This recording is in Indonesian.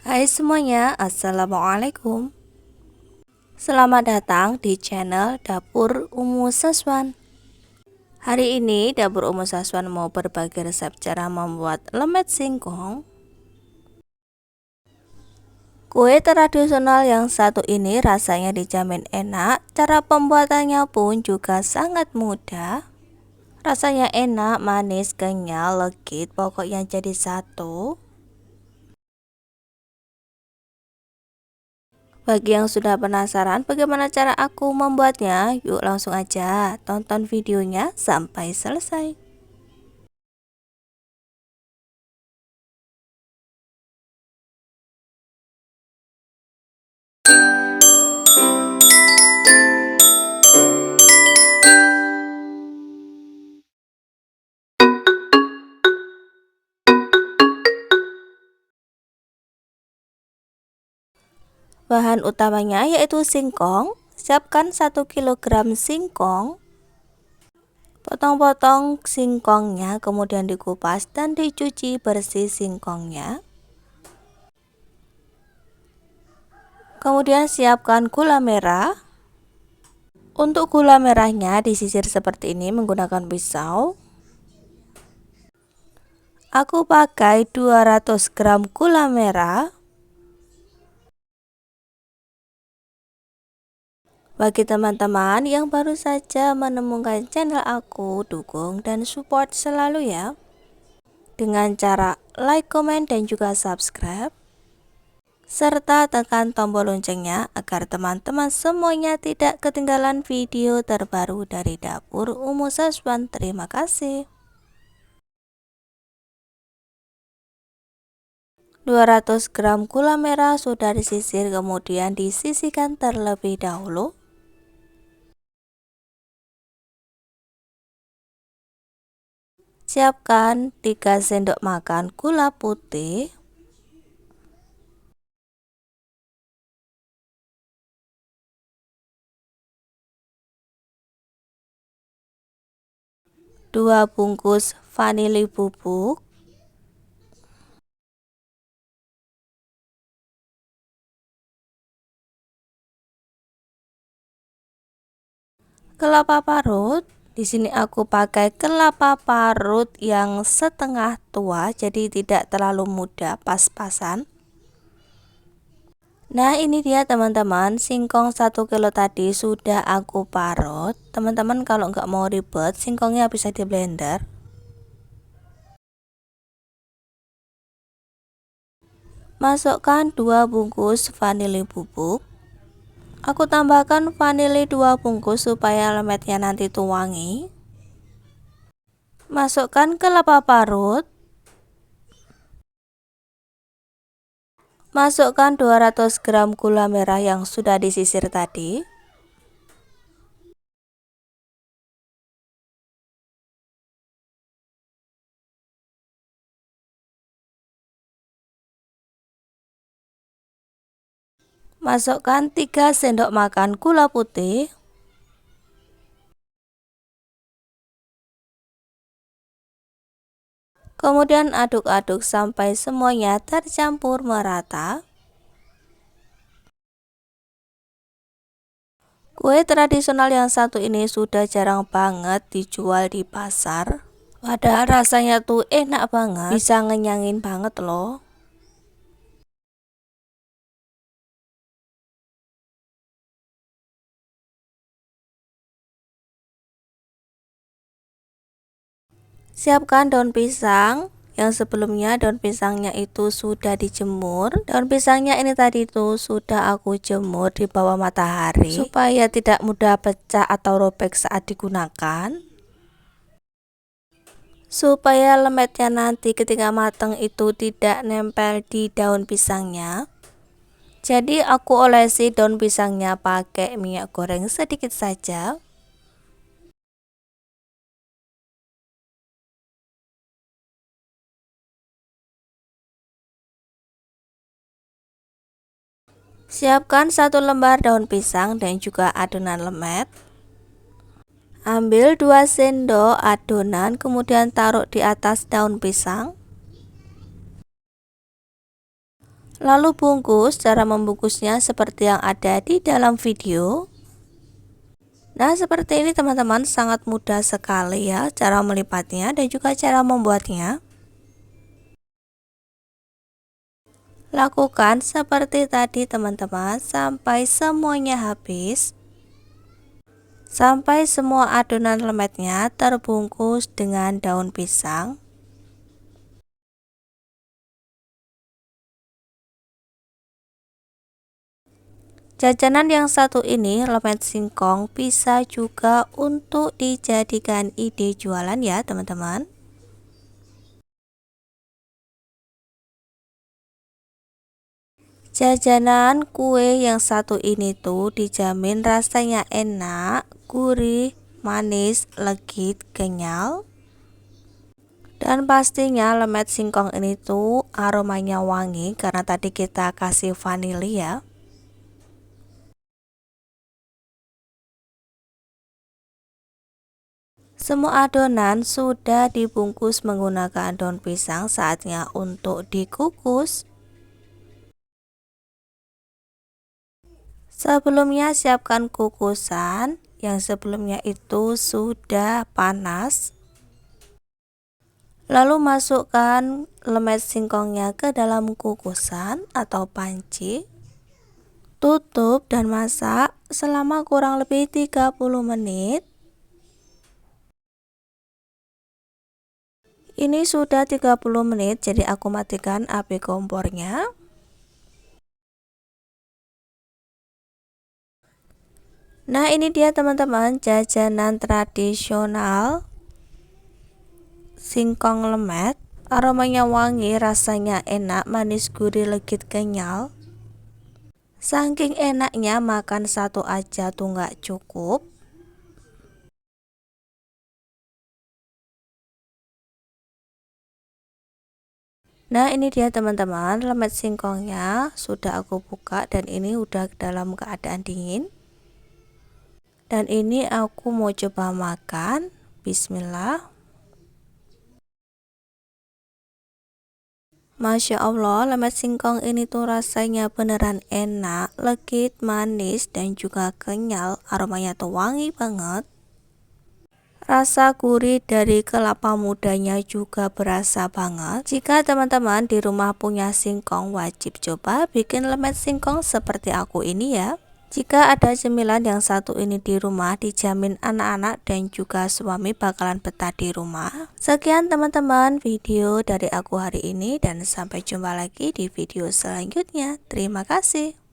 Hai semuanya, Assalamualaikum. Selamat datang di channel Dapur Umu Saswan. Hari ini Dapur Umu Saswan mau berbagi resep cara membuat lemet singkong. Kue tradisional yang satu ini rasanya dijamin enak, cara pembuatannya pun juga sangat mudah. Rasanya enak, manis, kenyal, legit, pokoknya jadi satu. Bagi yang sudah penasaran bagaimana cara aku membuatnya, yuk langsung aja tonton videonya sampai selesai. Bahan utamanya yaitu singkong. Siapkan 1 kg singkong. Potong-potong singkongnya, kemudian dikupas dan dicuci bersih singkongnya. Kemudian siapkan gula merah. Untuk gula merahnya disisir seperti ini menggunakan pisau. Aku pakai 200 gram gula merah. Bagi teman-teman yang baru saja menemukan channel aku, dukung dan support selalu ya, dengan cara like, komen, dan juga subscribe, serta tekan tombol loncengnya agar teman-teman semuanya tidak ketinggalan video terbaru dari Dapur Umu Saswan. Terima kasih. 200 gram gula merah sudah disisir, kemudian disisihkan terlebih dahulu. Siapkan 3 sendok makan gula putih, 2 bungkus vanili bubuk, 1 kelapa parut. Di sini aku pakai kelapa parut yang setengah tua, jadi tidak terlalu muda, pas-pasan. Nah, ini dia teman-teman, singkong 1 kilo tadi sudah aku parut. Teman-teman kalau nggak mau ribet, singkongnya bisa di blender. Masukkan 2 bungkus vanili bubuk. Aku tambahkan vanili 2 bungkus supaya lemetnya nanti tuh wangi. Masukkan kelapa parut. Masukkan 200 gram gula merah yang sudah disisir tadi. Masukkan 3 sendok makan gula putih. Kemudian aduk-aduk sampai semuanya tercampur merata. Kue tradisional yang satu ini sudah jarang banget dijual di pasar. Padahal rasanya tuh enak banget, bisa ngenyangin banget loh. Siapkan daun pisang. Yang sebelumnya daun pisangnya itu sudah dijemur. Daun pisangnya ini tadi tuh sudah aku jemur di bawah matahari supaya tidak mudah pecah atau robek saat digunakan. Supaya lemetnya nanti ketika matang itu tidak nempel di daun pisangnya. Jadi aku olesi daun pisangnya pakai minyak goreng sedikit saja. Siapkan 1 lembar daun pisang dan juga adonan lemet. Ambil 2 sendok adonan, kemudian taruh di atas daun pisang. Lalu bungkus. Cara membungkusnya seperti yang ada di dalam video. Nah, seperti ini teman-teman, sangat mudah sekali ya cara melipatnya dan juga cara membuatnya. Lakukan seperti tadi teman-teman sampai semuanya habis. Sampai semua adonan lemetnya terbungkus dengan daun pisang. Jajanan yang satu ini, lemet singkong, bisa juga untuk dijadikan ide jualan ya teman-teman. Jajanan kue yang satu ini tuh dijamin rasanya enak, gurih, manis, legit, kenyal. Dan pastinya lemet singkong ini tuh aromanya wangi karena tadi kita kasih vanili ya. Semua adonan sudah dibungkus menggunakan daun pisang, saatnya untuk dikukus. Sebelumnya siapkan kukusan yang sebelumnya itu sudah panas. Lalu masukkan lemet singkongnya ke dalam kukusan atau panci. Tutup dan masak selama kurang lebih 30 menit. Ini sudah 30 menit, jadi aku matikan api kompornya. Nah, ini dia teman-teman jajanan tradisional singkong lemet. Aromanya wangi, rasanya enak, manis, gurih, legit, kenyal. Saking enaknya makan satu aja tuh nggak cukup. Nah, ini dia teman-teman, lemet singkongnya sudah aku buka dan ini udah dalam keadaan dingin. Dan ini aku mau coba makan. Bismillah. Masya Allah, lemet singkong ini tuh rasanya beneran enak, legit, manis, dan juga kenyal. Aromanya tuh wangi banget. Rasa gurih dari kelapa mudanya juga berasa banget. Jika teman-teman di rumah punya singkong, wajib coba bikin lemet singkong seperti aku ini ya. Jika ada cemilan yang satu ini di rumah, dijamin anak-anak dan juga suami bakalan betah di rumah. Sekian teman-teman video dari aku hari ini dan sampai jumpa lagi di video selanjutnya. Terima kasih.